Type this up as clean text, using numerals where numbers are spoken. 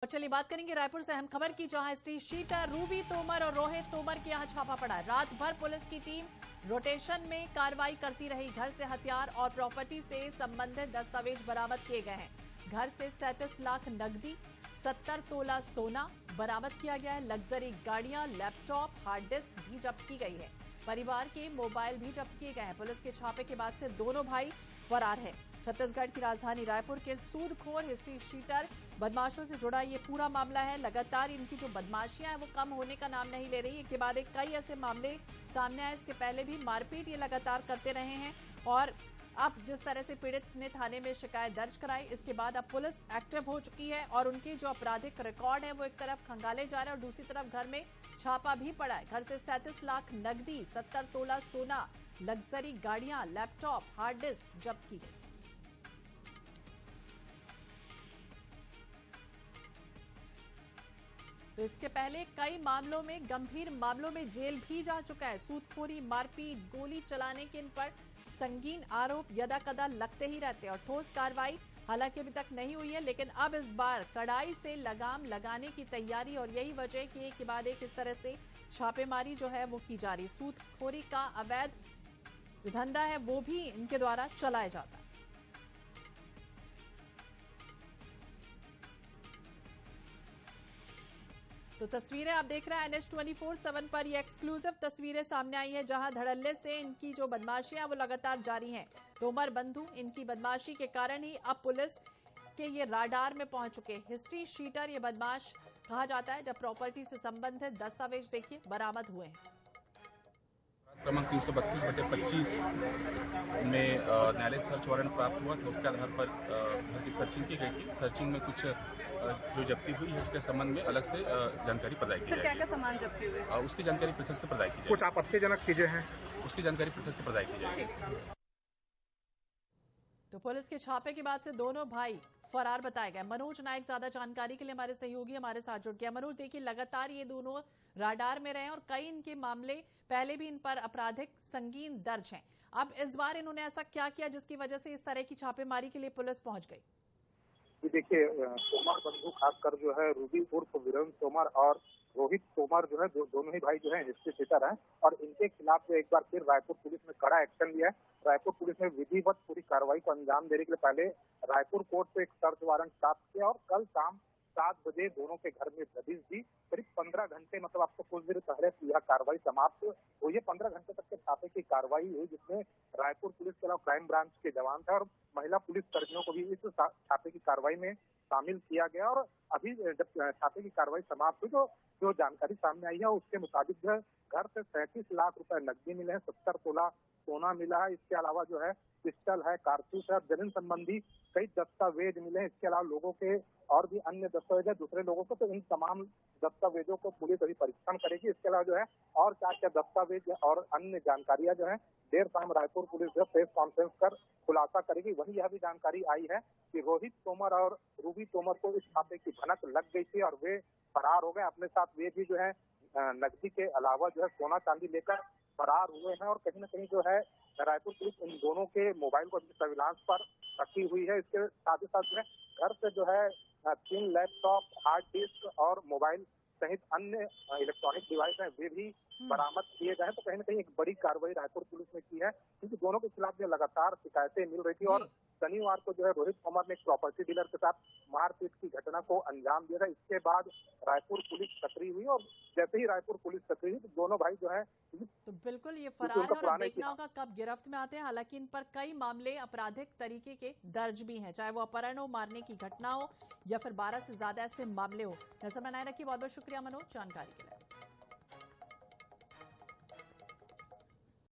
और चलिए बात करेंगे रायपुर से अहम खबर की, जहां स्ट्रीट शीटर रूबी तोमर और रोहित तोमर के यहां छापा पड़ा है। रात भर पुलिस की टीम रोटेशन में कार्रवाई करती रही। घर से हथियार और प्रॉपर्टी से संबंधित दस्तावेज बरामद किए गए हैं। घर से 37 लाख नकदी, 70 तोला सोना बरामद किया गया है। लग्जरी गाड़ियां, लैपटॉप, हार्ड डिस्क भी जब्त की गई है। परिवार के मोबाइल भी जब्त किए गए हैं। पुलिस के छापे के बाद से दोनों भाई फरार है। छत्तीसगढ़ की राजधानी रायपुर के सूदखोर हिस्ट्री शीटर बदमाशों से जुड़ा ये पूरा मामला है। लगातार इनकी जो बदमाशियां हैं वो कम होने का नाम नहीं ले रही। एक के बाद एक कई ऐसे मामले सामने आए। इसके पहले भी मारपीट ये लगातार करते रहे हैं और अब जिस तरह से पीड़ित ने थाने में शिकायत दर्ज कराई, इसके बाद अब पुलिस एक्टिव हो चुकी है और उनके जो आपराधिक रिकॉर्ड है वो एक तरफ खंगाले जा रहे हैं और दूसरी तरफ घर में छापा भी पड़ा है। घर से 37 लाख नकदी, 70 तोला सोना, लग्जरी गाड़ियां, लैपटॉप, हार्ड डिस्क जब्त की गई। तो इसके पहले कई मामलों में, गंभीर मामलों में जेल भी जा चुका है। सूदखोरी, मारपीट, गोली चलाने के इन पर संगीन आरोप यदा कदा लगते ही रहते हैं और ठोस कार्रवाई हालांकि अभी तक नहीं हुई है, लेकिन अब इस बार कड़ाई से लगाम लगाने की तैयारी और यही वजह कि एक के बाद एक इस तरह से छापेमारी जो है वो की जा रही। सूदखोरी का अवैध जो धंधा है वो भी इनके द्वारा चलाया जाता है। तो तस्वीरें आप देख रहे हैं NH 24/7 पर। ये एक्सक्लूसिव तस्वीरें सामने आई है, जहां धड़ल्ले से इनकी जो बदमाशियां वो लगातार जारी हैं। तोमर बंधु इनकी बदमाशी के कारण ही अब पुलिस के ये राडार में पहुंच चुके। हिस्ट्री शीटर ये बदमाश कहा जाता है जब प्रॉपर्टी से संबंधित दस्तावेज देखिए बरामद हुए हैं। क्रमांक 332/25 में न्यायालय सर्च वारंट प्राप्त हुआ था। उसके आधार पर घर की सर्चिंग की गई थी। सर्चिंग में कुछ जो जब्ती हुई है उसके संबंध में अलग से जानकारी प्रदान की जाएगी। क्या क्या सामान जब्ती हुई? उसकी जानकारी पृथक से प्रदान की जाएगी। कुछ आपत्तिजनक चीजें हैं, उसकी जानकारी पृथक से प्रदान की जाएगी। तो पुलिस के छापे के बाद से दोनों भाई फरार बताए गए। मनोज नायक ज्यादा जानकारी के लिए हमारे सहयोगी हमारे साथ जुड़ गया। मनोज, देखिए लगातार ये दोनों राडार में रहे और कई इनके मामले पहले भी इन पर आपराधिक संगीन दर्ज हैं। अब इस बार इन्होंने ऐसा क्या किया जिसकी वजह से इस तरह की छापेमारी के लिए पुलिस पहुंच गई? देखिए तोमर बंधु खासकर जो है रूबी उर्फ वीरेंद्र तोमर और रोहित तोमर जो है दोनों ही भाई जो है हिस्ट्री शीटर हैं और इनके खिलाफ जो एक बार फिर रायपुर पुलिस ने कड़ा एक्शन लिया है। रायपुर पुलिस ने विधिवत पूरी कार्रवाई को अंजाम देने के लिए पहले रायपुर कोर्ट से एक सर्च वारंट प्राप्त किया और कल शाम 7 बजे दोनों के घर में दबिश दी। करीब 15 घंटे, मतलब आपको कुछ देर पहले यह कार्रवाई समाप्त हुई है। 15 घंटे तक के छापे की कार्रवाई हुई, जिसमें रायपुर पुलिस के अलावा क्राइम ब्रांच के जवान थे और महिला पुलिस कर्मियों को भी इस छापे की कार्रवाई में शामिल किया गया। और अभी जब छापे की कार्रवाई समाप्त हुई तो जो जानकारी सामने आई है उसके मुताबिक जो है घर से 37 लाख रुपए नकदी मिले हैं, 70 तोला सोना मिला है। इसके अलावा जो है पिस्टल है, कारतूस है, जमीन संबंधी कई दस्तावेज मिले हैं। इसके अलावा लोगों के और भी अन्य दस्तावेज है दूसरे लोगों को, तो इन तमाम दस्तावेजों को पुलिस अभी परीक्षण करेगी। इसके अलावा जो है और क्या क्या दस्तावेज और अन्य जानकारियां जो है देर शाम रायपुर पुलिस जो प्रेस कॉन्फ्रेंस कर खुलासा करेगी। वहीं यह भी जानकारी आई है कि रोहित तोमर और रूबी तोमर को इस छापे की भनक लग गई थी और वे फरार हो गए। अपने साथ वे भी जो है नकदी के अलावा जो है सोना चांदी लेकर फरार हुए हैं और कहीं न कहीं जो है रायपुर पुलिस इन दोनों के मोबाइल को अपनी सर्विलांस पर रखी हुई है। इसके साथ ही साथ जो है घर से जो है 3 लैपटॉप, हार्ड डिस्क और मोबाइल सहित अन्य इलेक्ट्रॉनिक डिवाइस हैं वे भी बरामद किए गए हैं। तो कहीं न कहीं एक बड़ी कार्रवाई रायपुर पुलिस ने की है, क्योंकि दोनों के खिलाफ जो लगातार शिकायतें मिल रही थी और शनिवार को जो है रोहित तोमर ने एक प्रॉपर्टी डीलर के साथ मारपीट की घटना को अंजाम दिया था। इसके बाद रायपुर पुलिस सक्रिय हुई और जैसे ही रायपुर पुलिस सक्रिय हुई तो दोनों भाई जो है तो बिल्कुल ये फरार है और अब देखना होगा कब गिरफ्त में आते हैं। हालांकि इन पर कई मामले आपराधिक तरीके के दर्ज भी हैं, चाहे वो अपहरण हो, मारने की घटना हो या फिर 12 से ज्यादा ऐसे मामले हो। नजर बनाए रखिए। बहुत बहुत शुक्रिया मनोज जानकारी के लिए।